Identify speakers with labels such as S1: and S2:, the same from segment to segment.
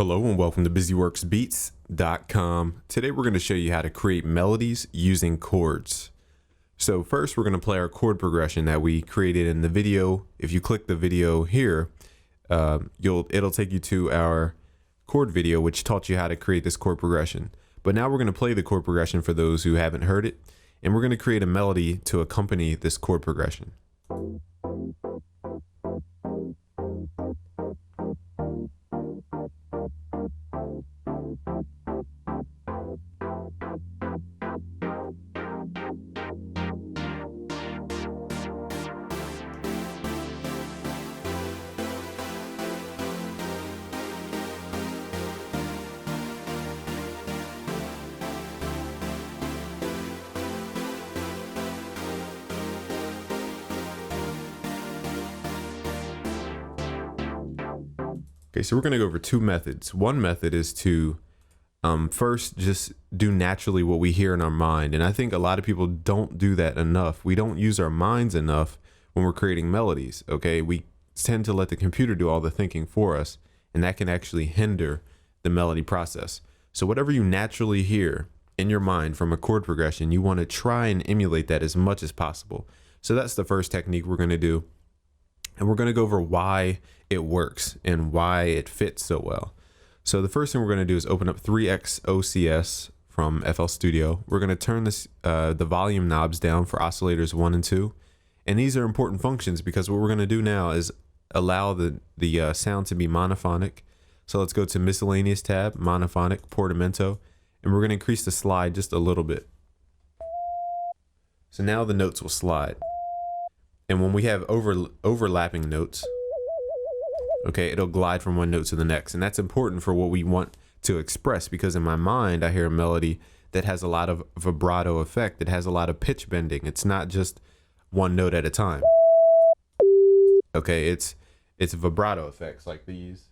S1: Hello and welcome to busyworksbeats.com. Today we're going to show you how to create melodies using chords. So first we're going to play our chord progression that we created in the video. If you click the video here, it'll take you to our chord video which taught you how to create this chord progression. But now we're going to play the chord progression for those who haven't heard it, and we're going to create a melody to accompany this chord progression. Okay, so we're going to go over two methods. One method is to first just do naturally what we hear in our mind. And I think a lot of people don't do that enough. We don't use our minds enough when we're creating melodies. Okay, we tend to let the computer do all the thinking for us, and that can actually hinder the melody process. So whatever you naturally hear in your mind from a chord progression, you want to try and emulate that as much as possible. So that's the first technique we're going to do. And we're going to go over why it works and why it fits so well. So the first thing we're going to do is open up 3x OCS from FL Studio. We're going to turn this the volume knobs down for oscillators 1 and 2. And these are important functions because what we're going to do now is allow the sound to be monophonic. So let's go to miscellaneous tab, monophonic, portamento, and we're going to increase the slide just a little bit. So now the notes will slide. And when we have overlapping notes, okay, it'll glide from one note to the next. And that's important for what we want to express, because in my mind, I hear a melody that has a lot of vibrato effect. It has a lot of pitch bending. It's not just one note at a time. Okay, it's vibrato effects like these.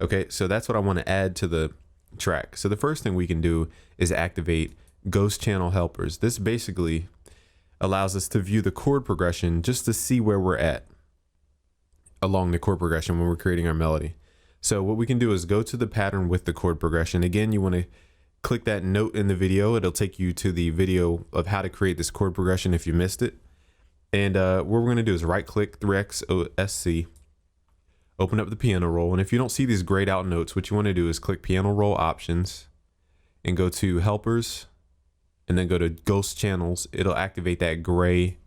S1: Okay, so that's what I want to add to the track. So the first thing we can do is activate ghost channel helpers. This basically allows us to view the chord progression just to see where we're at along the chord progression when we're creating our melody. So what we can do is go to the pattern with the chord progression. Again, you want to click that note in the video. It'll take you to the video of how to create this chord progression if you missed it. And what we're going to do is right click 3x OSC, open up the piano roll. And if you don't see these grayed out notes, what you want to do is click piano roll options and go to helpers, and then go to ghost channels. It'll activate that gray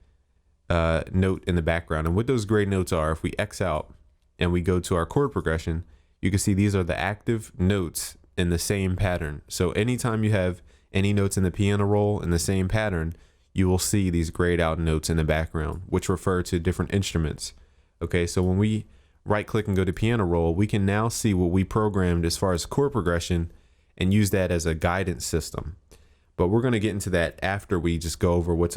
S1: note in the background. And what those gray notes are, if we X out and we go to our chord progression, you can see these are the active notes in the same pattern. So anytime you have any notes in the piano roll in the same pattern, you will see these grayed out notes in the background, which refer to different instruments. Okay, so when we right click and go to piano roll, we can now see what we programmed as far as chord progression and use that as a guidance system. But we're going to get into that after we just go over what's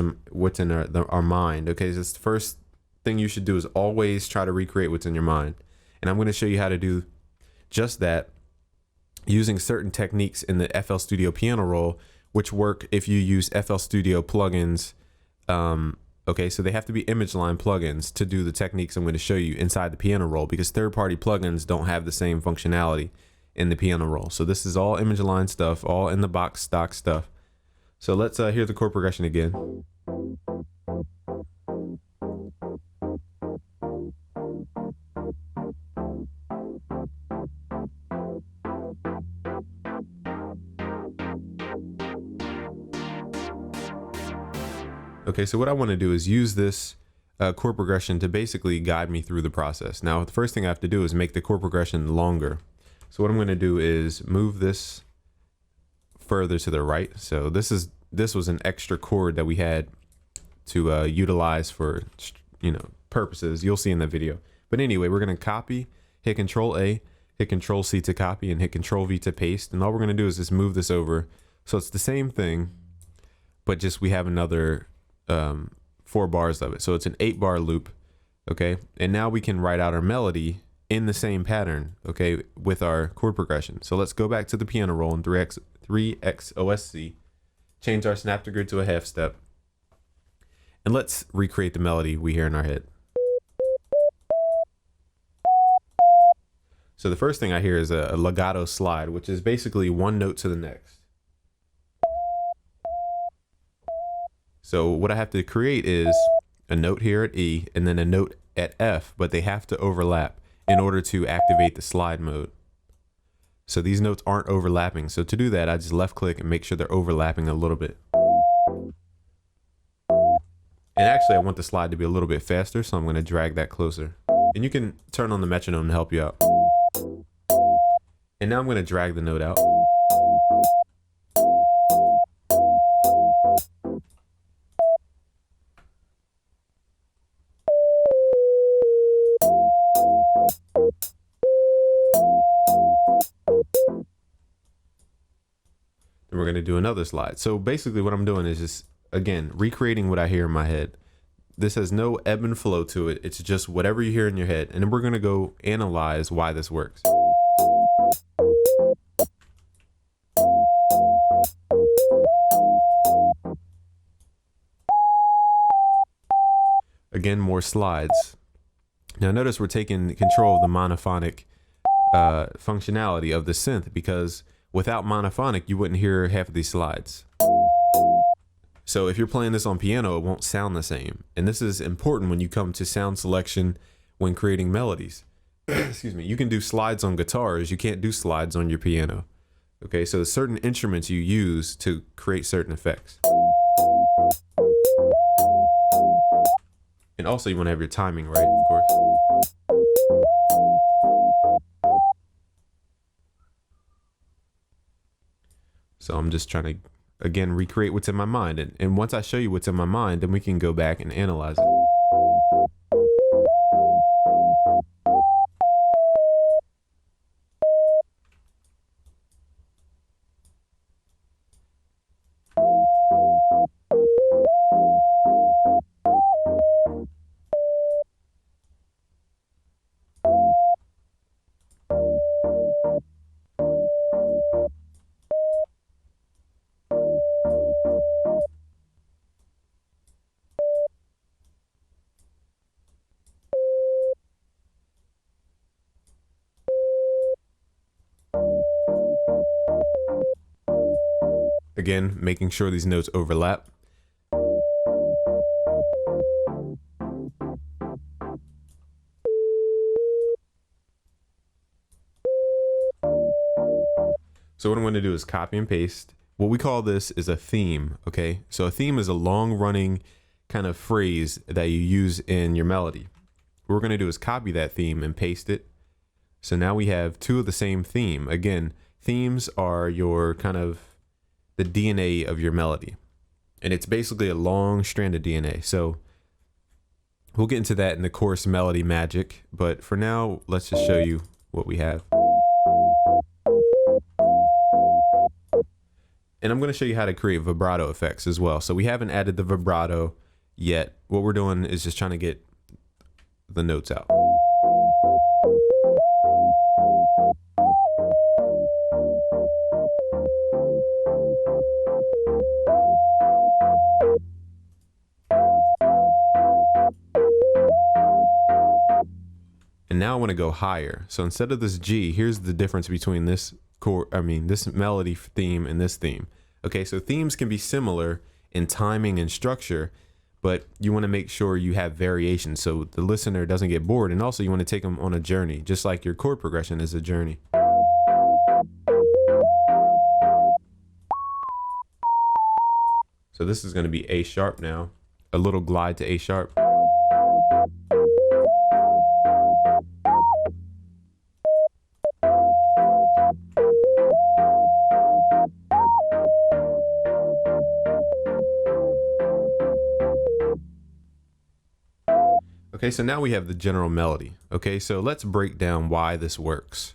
S1: in our mind. Okay, so the first thing you should do is always try to recreate what's in your mind. And I'm going to show you how to do just that using certain techniques in the FL Studio piano roll, which work if you use FL Studio plugins. Okay, so they have to be image line plugins to do the techniques I'm going to show you inside the piano roll, because third-party plugins don't have the same functionality in the piano roll. So this is all image line stuff, all in the box stock stuff. So let's hear the chord progression again. Okay, so what I want to do is use this chord progression to basically guide me through the process. Now, the first thing I have to do is make the chord progression longer. So what I'm going to do is move this further to the right. So this was an extra chord that we had to utilize for purposes you'll see in the video. But anyway, we're going to copy, hit Control A, hit Control C to copy, and hit Control V to paste. And all we're going to do is just move this over. So it's the same thing, but just we have another 4 bars of it. So it's an 8-bar loop. Okay, and now we can write out our melody in the same pattern, okay, with our chord progression. So let's go back to the piano roll in 3x OSC, change our snap to grid to a half step, and let's recreate the melody we hear in our head. So the first thing I hear is a legato slide, which is basically one note to the next. So what I have to create is a note here at E and then a note at F, but they have to overlap in order to activate the slide mode. So these notes aren't overlapping. So to do that, I just left click and make sure they're overlapping a little bit. And actually I want the slide to be a little bit faster, so I'm going to drag that closer. And you can turn on the metronome to help you out. And now I'm going to drag the note out. Then we're going to do another slide. So basically what I'm doing is just, again, recreating what I hear in my head. This has no ebb and flow to it. It's just whatever you hear in your head. And then we're going to go analyze why this works. Again, more slides. Now notice we're taking control of the monophonic functionality of the synth, because without monophonic, you wouldn't hear half of these slides. So if you're playing this on piano, it won't sound the same. And this is important when you come to sound selection when creating melodies. Excuse me. You can do slides on guitars. You can't do slides on your piano. Okay, so there's certain instruments you use to create certain effects. And also you want to have your timing right, of course. So I'm just trying to, again, recreate what's in my mind. And once I show you what's in my mind, then we can go back and analyze it. Again, making sure these notes overlap. So what I'm going to do is copy and paste. What we call this is a theme, okay? So a theme is a long running kind of phrase that you use in your melody. What we're going to do is copy that theme and paste it. So now we have two of the same theme. Again, themes are your kind of the DNA of your melody. And it's basically a long strand of DNA. So we'll get into that in the course Melody Magic. But for now, let's just show you what we have. And I'm going to show you how to create vibrato effects as well. So we haven't added the vibrato yet. What we're doing is just trying to get the notes out. And now I want to go higher. So instead of this G, here's the difference between this this melody theme and this theme. Okay, so themes can be similar in timing and structure, but you want to make sure you have variation so the listener doesn't get bored. And also you want to take them on a journey, just like your chord progression is a journey. So this is going to be A sharp now, a little glide to A sharp. Okay, so now we have the general melody. Okay, so let's break down why this works.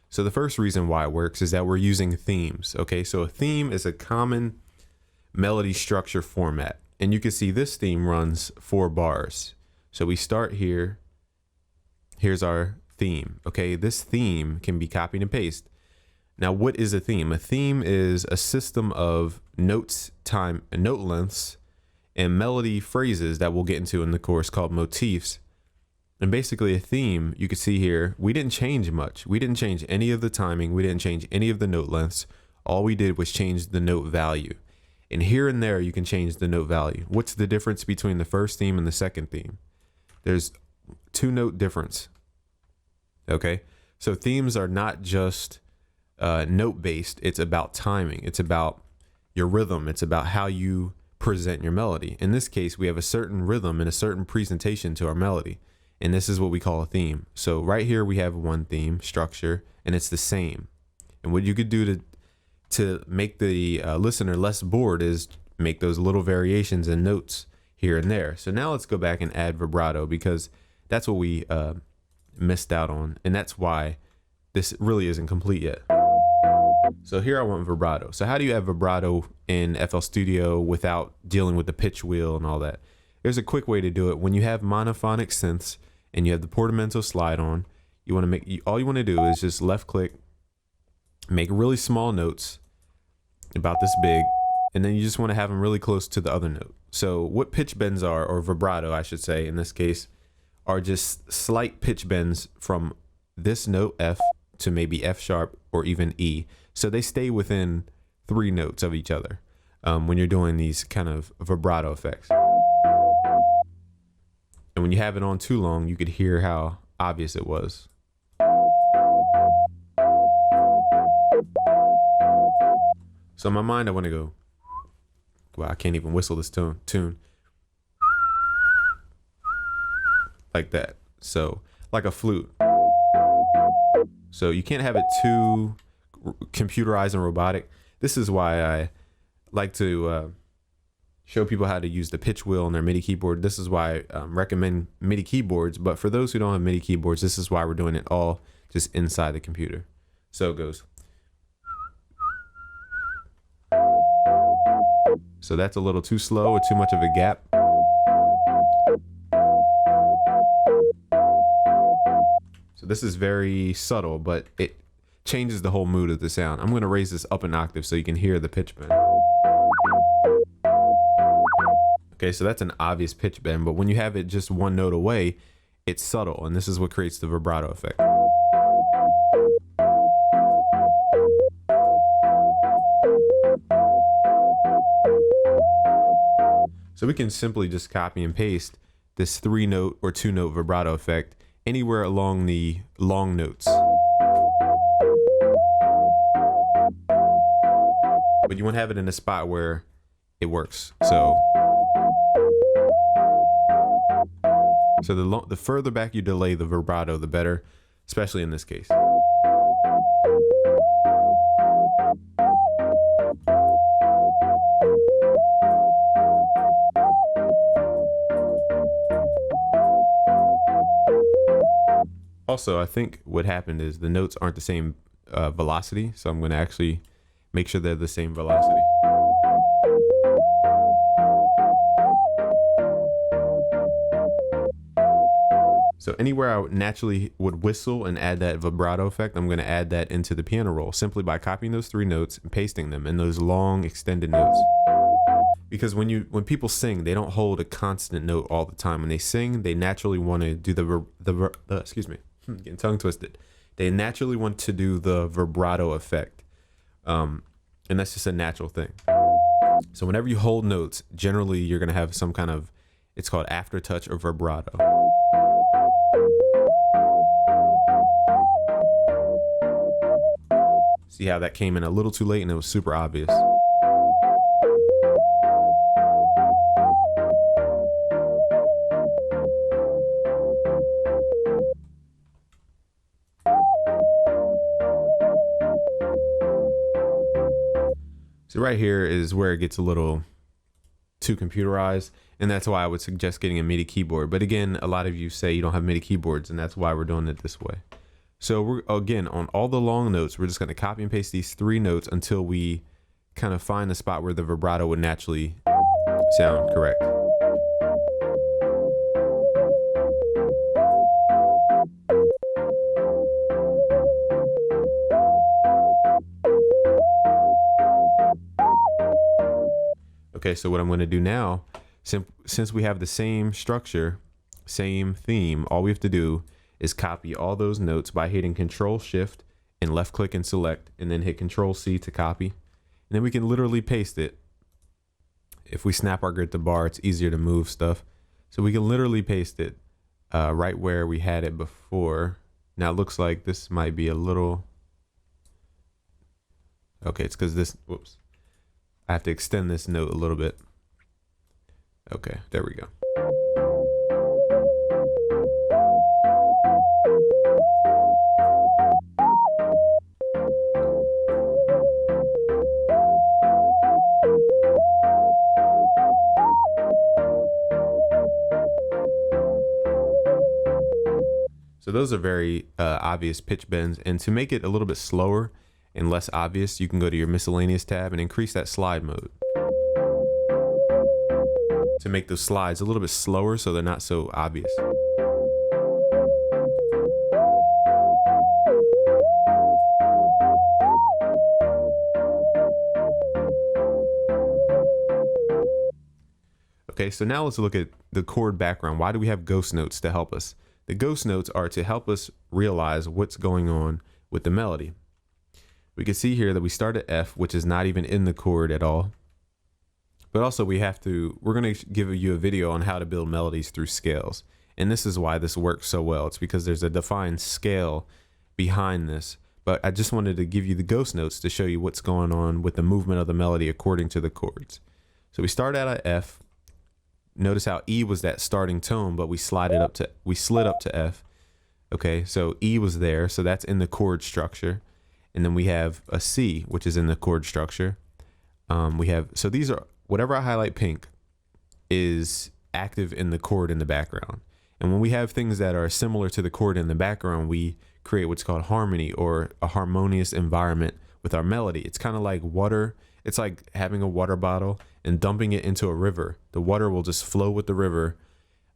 S1: So the first reason why it works is that we're using themes. Okay, so a theme is a common melody structure format. And you can see this theme runs 4 bars. So we start here. Here's our theme. Okay, this theme can be copied and pasted. Now, what is a theme? A theme is a system of notes, time, and note lengths, and melody phrases that we'll get into in the course called motifs And basically a theme, you can see here, we didn't change much. We didn't change any of the timing. We didn't change any of the note lengths. All we did was change the note value. And here and there, you can change the note value. What's the difference between the first theme and the second theme? There's 2-note difference. Okay. So themes are not just note based. It's about timing. It's about your rhythm. It's about how you present your melody. In this case, we have a certain rhythm and a certain presentation to our melody. And this is what we call a theme. So right here, we have one theme structure and it's the same. And what you could do to make the listener less bored is make those little variations in notes here and there. So now let's go back and add vibrato, because that's what we missed out on. And that's why this really isn't complete yet. So here I want vibrato. So how do you add vibrato in FL Studio without dealing with the pitch wheel and all that? There's a quick way to do it. When you have monophonic synths and you have the portamento slide on, you want to make, all you want to do is just left click, make really small notes about this big, and then you just want to have them really close to the other note. So what pitch bends are, or vibrato, I should say, in this case, are just slight pitch bends from this note F to maybe F sharp or even E. So they stay within 3 notes of each other when you're doing these kind of vibrato effects. And when you have it on too long, you could hear how obvious it was. So in my mind, I want to go, wow, I can't even whistle this tune. Like that. So like a flute. So you can't have it too computerized and robotic. This is why I like to show people how to use the pitch wheel on their MIDI keyboard. This is why I recommend MIDI keyboards. But for those who don't have MIDI keyboards, this is why we're doing it all just inside the computer. So it goes. So that's a little too slow or too much of a gap. So this is very subtle, but it changes the whole mood of the sound. I'm going to raise this up an octave so you can hear the pitch bend. Okay, so that's an obvious pitch bend, but when you have it just one note away, it's subtle, and this is what creates the vibrato effect. So we can simply just copy and paste this 3-note or 2-note vibrato effect anywhere along the long notes. But you want to have it in a spot where it works. So the further back you delay the vibrato, the better, especially in this case. Also, I think what happened is the notes aren't the same velocity, so I'm going to actually make sure they're the same velocity. So anywhere I naturally would whistle and add that vibrato effect, I'm going to add that into the piano roll simply by copying those 3 notes and pasting them in those long extended notes. Because when people sing, they don't hold a constant note all the time. When they sing, they naturally want to do excuse me, getting tongue twisted. They naturally want to do the vibrato effect. And that's just a natural thing. So whenever you hold notes, generally you're going to have some kind of, it's called aftertouch or vibrato. See how that came in a little too late and it was super obvious. So right here is where it gets a little too computerized, and that's why I would suggest getting a MIDI keyboard. But again, a lot of you say you don't have MIDI keyboards, and that's why we're doing it this way. So we're, again, on all the long notes, we're just going to copy and paste these 3 notes until we kind of find the spot where the vibrato would naturally sound correct. Okay, so what I'm going to do now, since we have the same structure, same theme. All we have to do is copy all those notes by hitting Control Shift and left click and select, and then hit Control C to copy. And then we can literally paste it. If we snap our grid to bar, it's easier to move stuff. So we can literally paste it right where we had it before. Now it looks like this might be a little, okay, it's because this, whoops, I have to extend this note a little bit. Okay, there we go. So those are very obvious pitch bends, and to make it a little bit slower and less obvious, you can go to your miscellaneous tab and increase that slide mode to make those slides a little bit slower so they're not so obvious. Okay, so now let's look at the chord background. Why do we have ghost notes to help us? The ghost notes are to help us realize what's going on with the melody. We can see here that we start at F, which is not even in the chord at all. But also we're going to give you a video on how to build melodies through scales. And this is why this works so well. It's because there's a defined scale behind this. But I just wanted to give you the ghost notes to show you what's going on with the movement of the melody according to the chords. So we start out at F. Notice how E was that starting tone, but we slid up to F. Okay, so E was there, so that's in the chord structure. And then we have a C, which is in the chord structure. So these are, whatever I highlight pink is active in the chord in the background. And when we have things that are similar to the chord in the background, we create what's called harmony, or a harmonious environment with our melody. It's kind of like water. It's like having a water bottle and dumping it into a river. The water will just flow with the river,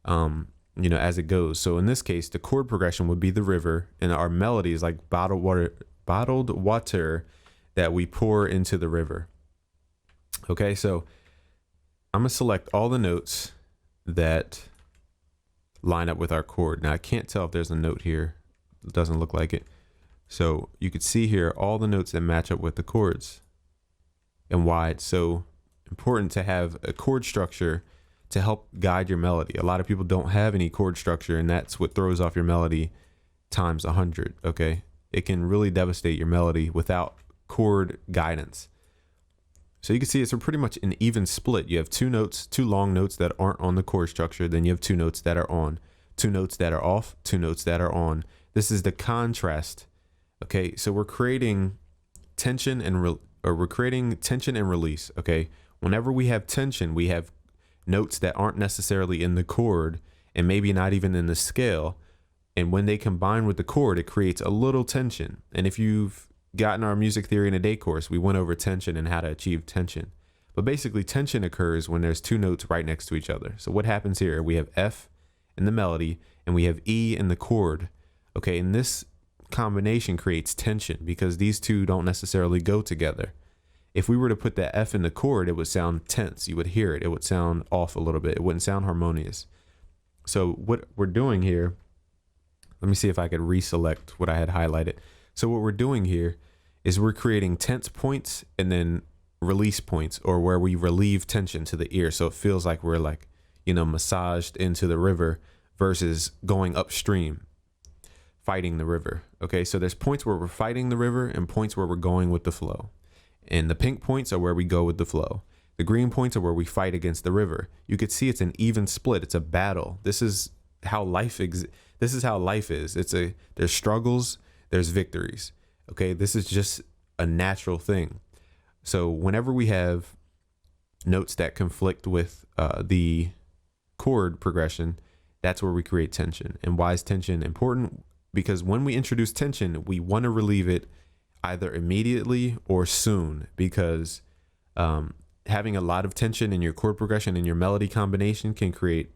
S1: as it goes. So in this case, the chord progression would be the river, and our melody is like bottled water that we pour into the river. Okay, so I'm gonna select all the notes that line up with our chord. Now I can't tell if there's a note here. It doesn't look like it. So you could see here all the notes that match up with the chords and why it's so important to have a chord structure to help guide your melody. A lot of people don't have any chord structure, and that's what throws off your melody times 100. Okay, it can really devastate your melody without chord guidance. So you can see it's pretty much an even split. You have two long notes that aren't on the chord structure. Then you have two notes that are on, two notes that are off, two notes that are on. This is the contrast. Okay, so we're creating tension and release. Okay, whenever we have tension, we have notes that aren't necessarily in the chord and maybe not even in the scale. And when they combine with the chord, it creates a little tension. And if you've gotten our music theory in a day course, we went over tension and how to achieve tension. But basically, tension occurs when there's two notes right next to each other. So what happens here? We have F in the melody and we have E in the chord. Okay, and this combination creates tension because these two don't necessarily go together. If we were to put that F in the chord, it would sound tense. You would hear it. It would sound off a little bit. It wouldn't sound harmonious. So what we're doing here, let me see if I could reselect what I had highlighted. So what we're doing here is we're creating tense points and then release points, or where we relieve tension to the ear. So it feels like we're massaged into the river versus going upstream, fighting the river. Okay, so there's points where we're fighting the river and points where we're going with the flow. And the pink points are where we go with the flow. The green points are where we fight against the river. You could see it's an even split. It's a battle. This is how life is. There's struggles, there's victories. Okay, this is just a natural thing. So whenever we have notes that conflict with the chord progression, that's where we create tension. And why is tension important? Because when we introduce tension, we want to relieve it either immediately or soon, because having a lot of tension in your chord progression and your melody combination can create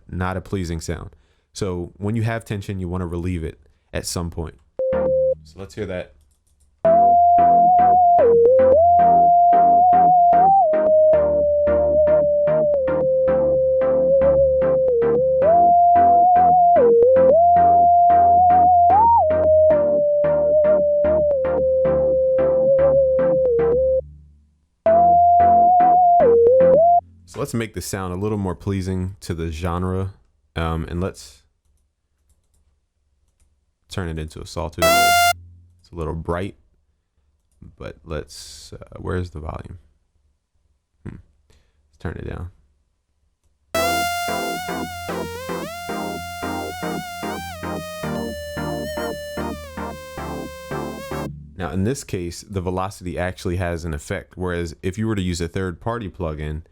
S1: not a pleasing sound. So when you have tension, you want to relieve it at some point. So let's hear that. So let's make the sound a little more pleasing to the genre, and let's turn it into a sawtooth. It's a little bright, but let's, where's the volume? Let's turn it down. Now in this case, the velocity actually has an effect, whereas if you were to use a third-party plugin,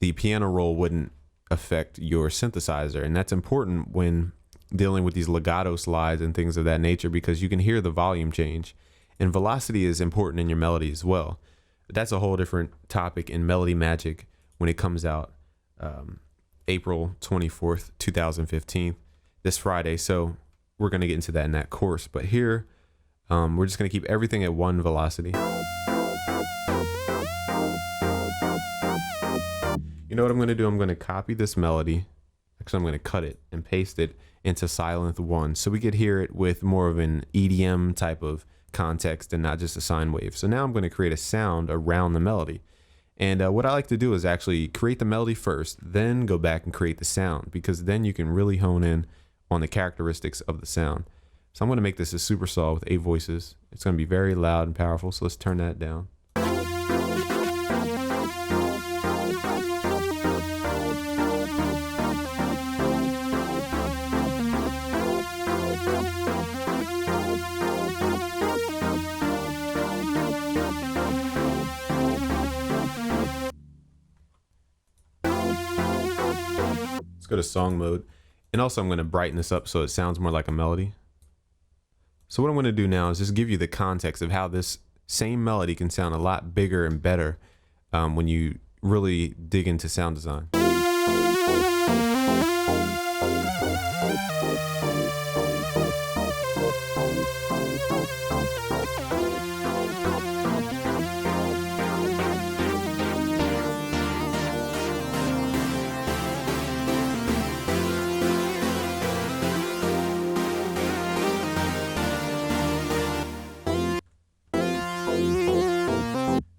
S1: the piano roll wouldn't affect your synthesizer. And that's important when dealing with these legato slides and things of that nature, because you can hear the volume change. And velocity is important in your melody as well. But that's a whole different topic in Melody Magic when it comes out April 24th, 2015, this Friday. So we're going to get into that in that course. But here, we're just going to keep everything at one velocity. You know what I'm going to do? I'm going to copy this melody. Actually, I'm going to cut it and paste it into Silent 1. So we could hear it with more of an EDM type of context and not just a sine wave. So now I'm going to create a sound around the melody. And what I like to do is actually create the melody first, then go back and create the sound, because then you can really hone in on the characteristics of the sound. So I'm going to make this a super saw with 8 voices. It's going to be very loud and powerful. So let's turn that down. Go to song mode, and also I'm going to brighten this up so it sounds more like a melody. So what I'm going to do now is just give you the context of how this same melody can sound a lot bigger and better when you really dig into sound design.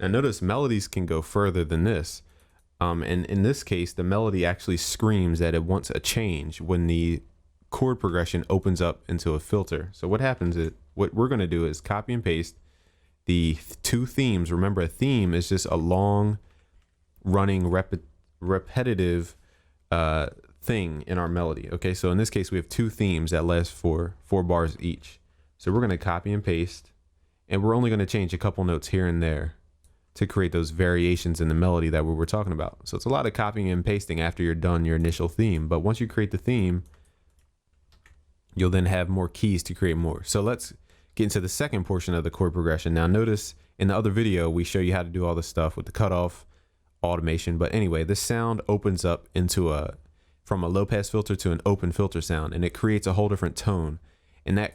S1: Now notice melodies can go further than this. And in this case, the melody actually screams that it wants a change when the chord progression opens up into a filter. So what happens is, what we're going to do is copy and paste the 2 themes. Remember, a theme is just a long running repetitive thing in our melody. Okay, so in this case, we have 2 themes that last for 4 bars each. So we're going to copy and paste, and we're only going to change a couple notes here and there to create those variations in the melody that we were talking about. So it's a lot of copying and pasting after you're done your initial theme. But once you create the theme, you'll then have more keys to create more. So let's get into the second portion of the chord progression. Now notice in the other video, we show you how to do all this stuff with the cutoff automation. But anyway, this sound opens up into from a low pass filter to an open filter sound, and it creates a whole different tone. And that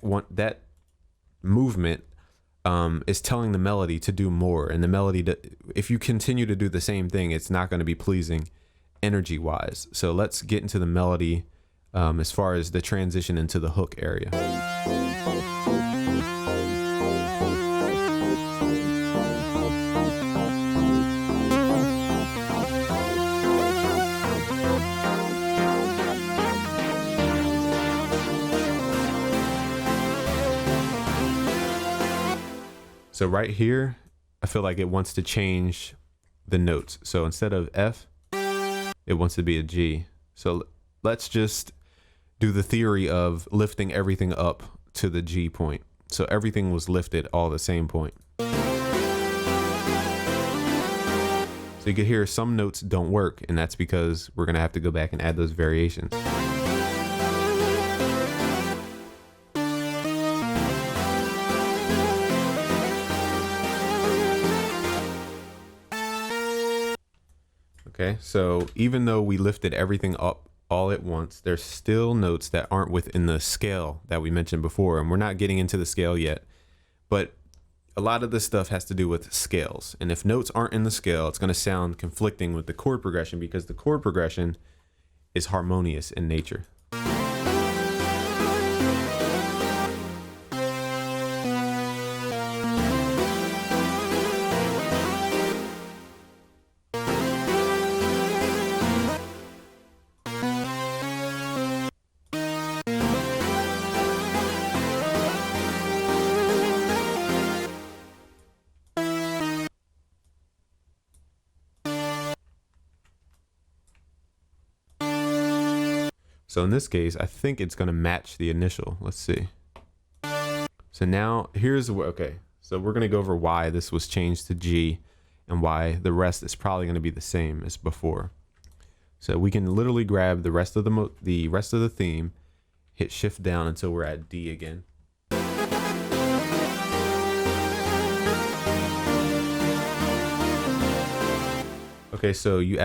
S1: movement is telling the melody to do more. And the melody, if you continue to do the same thing, it's not going to be pleasing energy wise. So let's get into the melody as far as the transition into the hook area. So right here, I feel like it wants to change the notes. So instead of F, it wants to be a G. So let's just do the theory of lifting everything up to the G point. So everything was lifted all the same point. So you can hear some notes don't work, and that's because we're going to have to go back and add those variations. Okay, so even though we lifted everything up all at once, there's still notes that aren't within the scale that we mentioned before, and we're not getting into the scale yet. But a lot of this stuff has to do with scales, and if notes aren't in the scale, it's going to sound conflicting with the chord progression, because the chord progression is harmonious in nature. So in this case, I think it's going to match the initial. Let's see. So now here's what, okay. So we're going to go over why this was changed to G and why the rest is probably going to be the same as before. So we can literally grab the rest of the theme, hit shift down until we're at D again. Okay, so you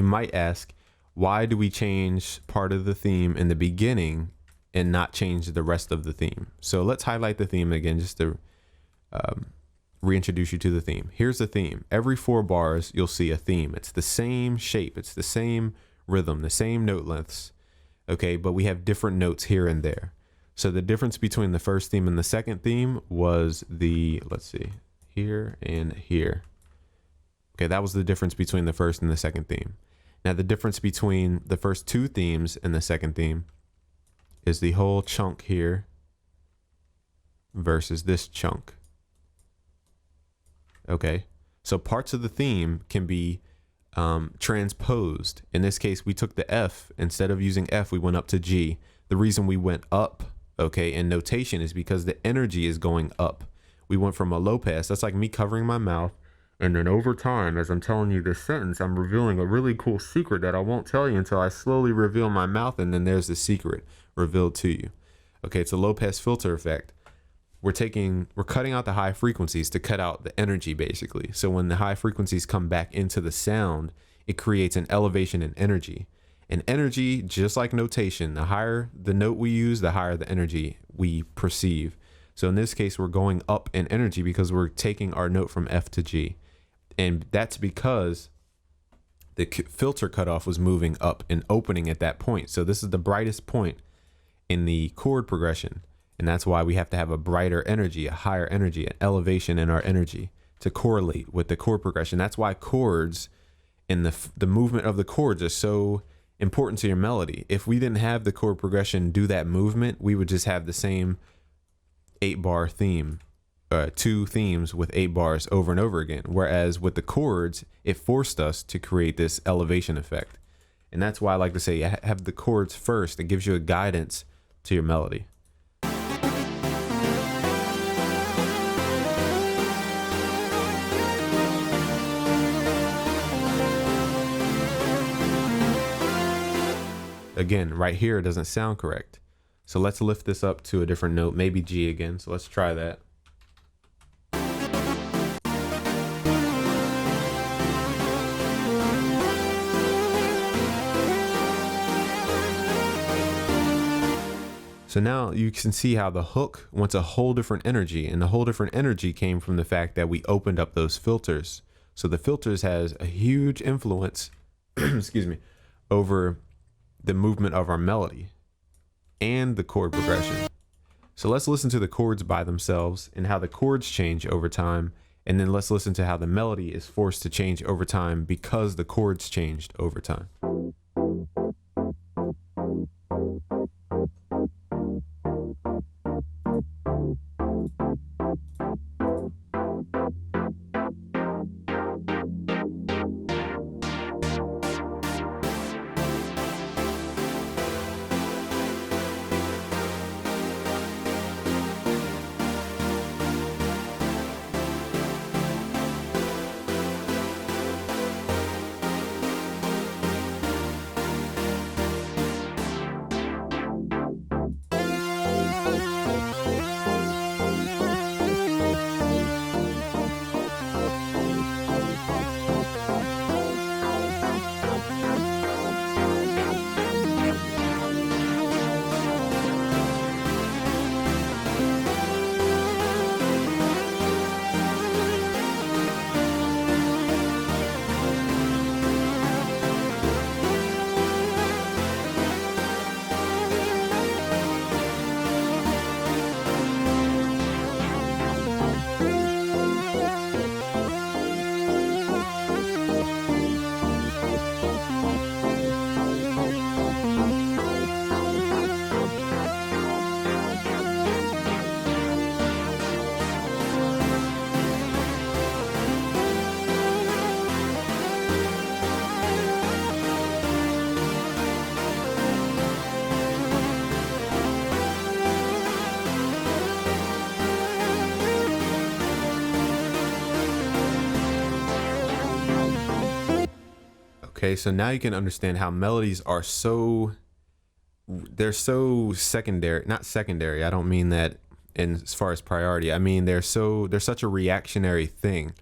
S1: might ask, why do we change part of the theme in the beginning and not change the rest of the theme? So let's highlight the theme again just to reintroduce you to the theme. Here's the theme. Every 4 bars, you'll see a theme. It's the same shape. It's the same rhythm, the same note lengths. Okay, but we have different notes here and there. So the difference between the first theme and the second theme was let's see, here and here. Okay, that was the difference between the first and the second theme. Now the difference between the first 2 themes and the second theme is the whole chunk here versus this chunk. Okay, so parts of the theme can be transposed. In this case, we took the F. Instead of using F, we went up to G. The reason we went up, okay, in notation is because the energy is going up. We went from a low pass. That's like me covering my mouth. And then over time, as I'm telling you this sentence, I'm revealing a really cool secret that I won't tell you until I slowly reveal my mouth. And then there's the secret revealed to you. Okay, it's a low pass filter effect. We're cutting out the high frequencies to cut out the energy, basically. So when the high frequencies come back into the sound, it creates an elevation in energy. And energy, just like notation, the higher the note we use, the higher the energy we perceive. So in this case, we're going up in energy because we're taking our note from F to G. And that's because the filter cutoff was moving up and opening at that point. So this is the brightest point in the chord progression. And that's why we have to have a brighter energy, a higher energy, an elevation in our energy to correlate with the chord progression. That's why chords and the movement of the chords are so important to your melody. If we didn't have the chord progression do that movement, we would just have the same 8-bar theme. 2 themes with 8 bars over and over again. Whereas with the chords, it forced us to create this elevation effect. And that's why I like to say have the chords first. It gives you a guidance to your melody. Again, right here, it doesn't sound correct. So let's lift this up to a different note, maybe G again. So let's try that. So now you can see how the hook wants a whole different energy, and the whole different energy came from the fact that we opened up those filters. So the filters has a huge influence, excuse me, over the movement of our melody and the chord progression. So let's listen to the chords by themselves and how the chords change over time. And then let's listen to how the melody is forced to change over time because the chords changed over time. Okay, so now you can understand how melodies are they're so secondary, not secondary. I don't mean that in as far as priority. I mean they're such a reactionary thing.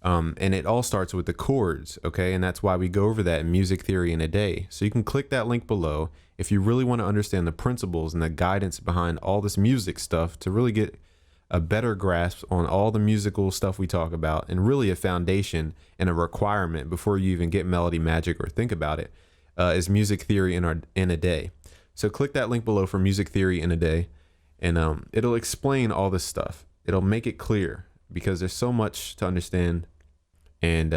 S1: And it all starts with the chords, okay? And that's why we go over that in Music Theory in a Day. So you can click that link below if you really want to understand the principles and the guidance behind all this music stuff to really get a better grasp on all the musical stuff we talk about, and really a foundation and a requirement before you even get melody magic or think about it, is Music Theory in a Day. So click that link below for Music Theory in a Day, and it'll explain all this stuff. It'll make it clear because there's so much to understand, and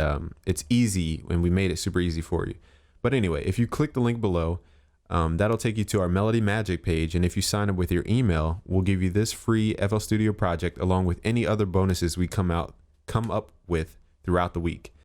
S1: it's easy, and we made it super easy for you. But anyway, if you click the link below, that'll take you to our Melody Magic page, and if you sign up with your email, we'll give you this free FL Studio project along with any other bonuses we come up with throughout the week.